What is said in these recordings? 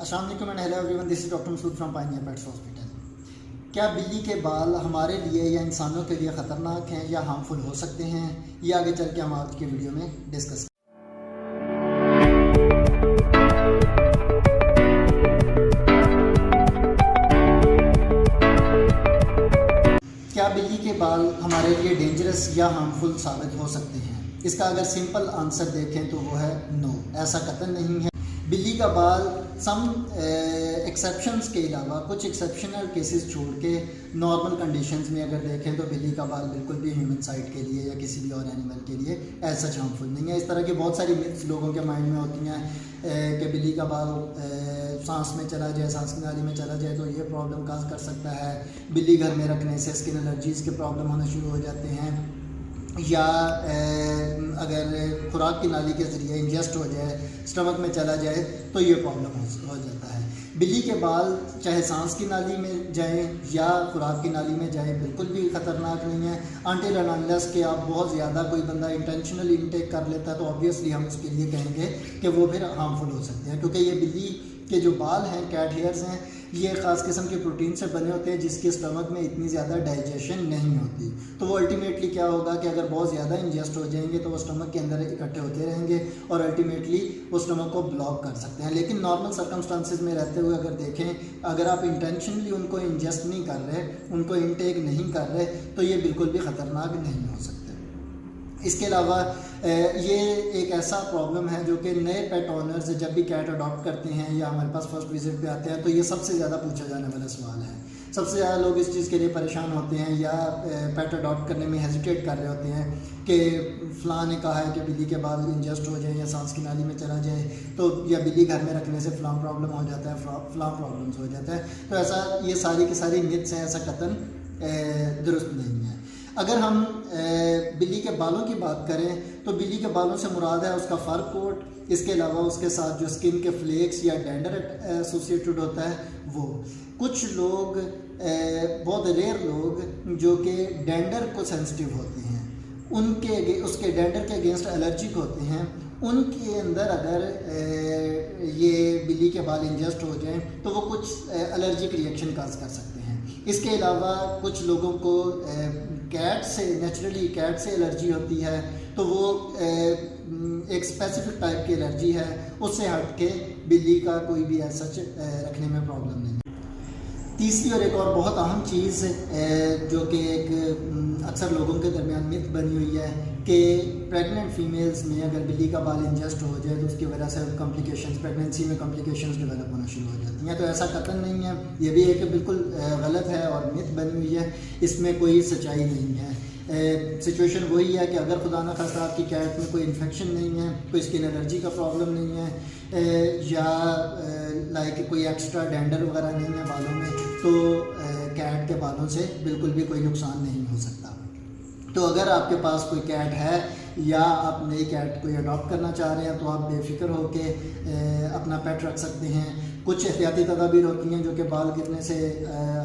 अस्सलाम वालेकुम and hello everyone, this is doctor Masood from pioneer pets hospital. क्या बिल्ली के बाल हमारे लिए या इंसानों के लिए ख़तरनाक हैं या हार्मफुल हो सकते हैं, ये आगे चल के हम आज के वीडियो में डिस्कस। क्या बिल्ली के बाल हमारे लिए डेंजरस या हार्मफुल साबित हो सकते हैं? इसका अगर सिंपल आंसर देखें तो वो है नो, ऐसा कतई नहीं है। बिल्ली का बाल सम एक्सेप्शंस के अलावा, कुछ एक्सेप्शनल केसेस छोड़ के नॉर्मल कंडीशंस में अगर देखें तो बिल्ली का बाल बिल्कुल भी ह्यूमन साइड के लिए या किसी भी और एनिमल के लिए ऐसा हार्मफुल नहीं है। इस तरह की बहुत सारी मिथ्स लोगों के माइंड में होती हैं कि बिल्ली का बाल सांस में चला जाए, सांस की नाली में चला जाए तो ये प्रॉब्लम काज कर सकता है। बिल्ली घर में रखने से स्किन एलर्जीज़ के प्रॉब्लम होने शुरू हो जाते हैं, या अगर खुराक की नाली के ज़रिए इंजेस्ट हो जाए, स्टमक में चला जाए तो ये प्रॉब्लम हो जाता है। बिल्ली के बाल चाहे सांस की नाली में जाएं या खुराक की नाली में जाएं बिल्कुल भी ख़तरनाक नहीं है, अनटिल एंड अनलेस कि आप बहुत ज़्यादा कोई बंदा इंटेंशनली इनटेक कर लेता है तो ऑब्वियसली हम उसके लिए कहेंगे कि वो फिर हार्मफुल हो सकते हैं, क्योंकि ये बिल्ली के जो बाल हैं, कैट हेयर्स हैं, ये ख़ास किस्म के प्रोटीन से बने होते हैं जिसके स्टमक में इतनी ज़्यादा डाइजेशन नहीं होती। तो वो अल्टीमेटली क्या होगा कि अगर बहुत ज़्यादा इंजेस्ट हो जाएंगे तो वो स्टमक के अंदर इकट्ठे होते रहेंगे और अल्टीमेटली वो स्टमक को ब्लॉक कर सकते हैं। लेकिन नॉर्मल सर्कमस्टांसिस में रहते हुए अगर देखें, अगर आप इंटेंशनली उनको इंजेस्ट नहीं कर रहे, उनको इनटेक नहीं कर रहे, तो ये बिल्कुल भी ख़तरनाक नहीं हो सकते। इसके अलावा ये एक ऐसा प्रॉब्लम है जो कि नए पेट ऑनर्स जब भी कैट अडॉप्ट करते हैं या हमारे पास फर्स्ट विजिट पे आते हैं तो ये सबसे ज़्यादा पूछा जाने वाला सवाल है। सबसे ज़्यादा लोग इस चीज़ के लिए परेशान होते हैं या पेट अडॉप्ट करने में हेजिटेट कर रहे होते हैं कि फ़लाँ ने कहा है कि बिल्ली के बाल इंजेस्ट हो जाए या सांस की नाली में चला जाए तो, या बिल्ली घर में रखने से फ़लाँ प्रॉब्लम हो जाता है, फ़लाँ प्रॉब्लम्स हो जाता है। तो ऐसा ये सारी की सारी मिथ्स हैं, ऐसा कतन दुरुस्त नहीं है। अगर हम बिल्ली के बालों की बात करें तो बिल्ली के बालों से मुराद है उसका फर कोट, इसके अलावा उसके साथ जो स्किन के फ्लेक्स या डेंडर एसोसिएटेड होता है वो। कुछ लोग, बहुत रेयर लोग जो कि डेंडर को सेंसिटिव होते हैं, उसके डेंडर के अगेंस्ट एलर्जिक होते हैं, उनके अंदर अगर ये बिल्ली के बाल इंजेस्ट हो जाएं तो वो कुछ एलर्जिक रिएक्शन काज कर सकते हैं। इसके अलावा कुछ लोगों को कैट से, नेचुरली कैट से एलर्जी होती है तो वो एक स्पेसिफिक टाइप की एलर्जी है, उससे हट के बिल्ली का कोई भी ऐसा रखने में प्रॉब्लम नहीं। तीसरी और एक और बहुत अहम चीज़ जो कि एक अक्सर लोगों के दरमियान मिथ बनी हुई है कि प्रेग्नेंट फीमेल्स में अगर बिल्ली का बाल इंजेस्ट हो जाए तो उसकी वजह से कॉम्प्लिकेशंस, प्रेगनेंसी में कॉम्प्लिकेशंस डेवलप होना शुरू हो जाती हैं। तो ऐसा कतई नहीं है, ये भी एक बिल्कुल गलत है और मिथ बनी हुई है, इसमें कोई सच्चाई नहीं है। सिचुएशन वही है कि अगर खुदा न खास्ता आपकी कैट में कोई इन्फेक्शन नहीं है, कोई स्किन एलर्जी का प्रॉब्लम नहीं है, या लाइक कोई एक्स्ट्रा डेंडर वगैरह नहीं है बालों में, तो कैट के बालों से बिल्कुल भी कोई नुकसान नहीं हो सकता। तो अगर आपके पास कोई कैट है या आप नई कैट को अडॉप्ट करना चाह रहे हैं तो आप बेफिक्र होकर अपना पेट रख सकते हैं। कुछ एहतियाती तदाबीर होती हैं जो कि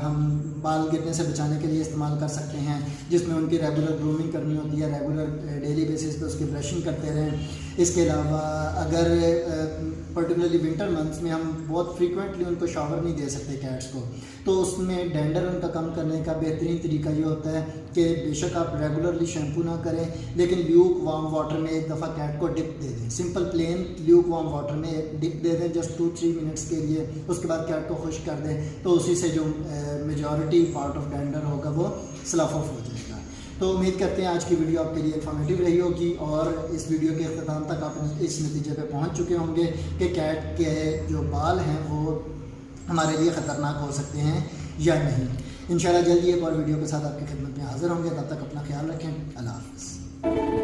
हम बाल गिरने से बचाने के लिए इस्तेमाल कर सकते हैं, जिसमें उनकी रेगुलर ग्रूमिंग करनी होती है, रेगुलर डेली बेसिस पे उसकी ब्रशिंग करते रहें। इसके अलावा अगर पर्टिकुलरली विंटर मंथ्स में हम बहुत फ्रीक्वेंटली उनको शावर नहीं दे सकते कैट्स को, तो उसमें डेंडर उनका कम करने का बेहतरीन तरीका ये होता है कि बेशक आप रेगुलरली शैम्पू ना करें, लेकिन ल्यूक वार्म वाटर में एक दफ़ा कैट को डिप दे दें। Simple plain Luke warm water में एक डिप दे दें जस्ट 2-3 मिनट्स के लिए, उसके बाद कैट को खुश कर दें तो उसी से जो मेजॉरिटी पार्ट ऑफ डेंडर होगा वो स्लफ ऑफ हो जाएगा। तो उम्मीद करते हैं आज की वीडियो आपके लिए इन्फॉर्मेटिव रही होगी और इस वीडियो के अख्ताम तक आप इस नतीजे पे पहुंच चुके होंगे कि कैट के जो बाल हैं वो हमारे लिए ख़तरनाक हो सकते हैं या नहीं। इंशाल्लाह जल्दी एक और वीडियो के साथ आपकी खिदमत में हाजिर होंगे, तब तक अपना ख्याल रखें। अल्लाह हाफ़िज़।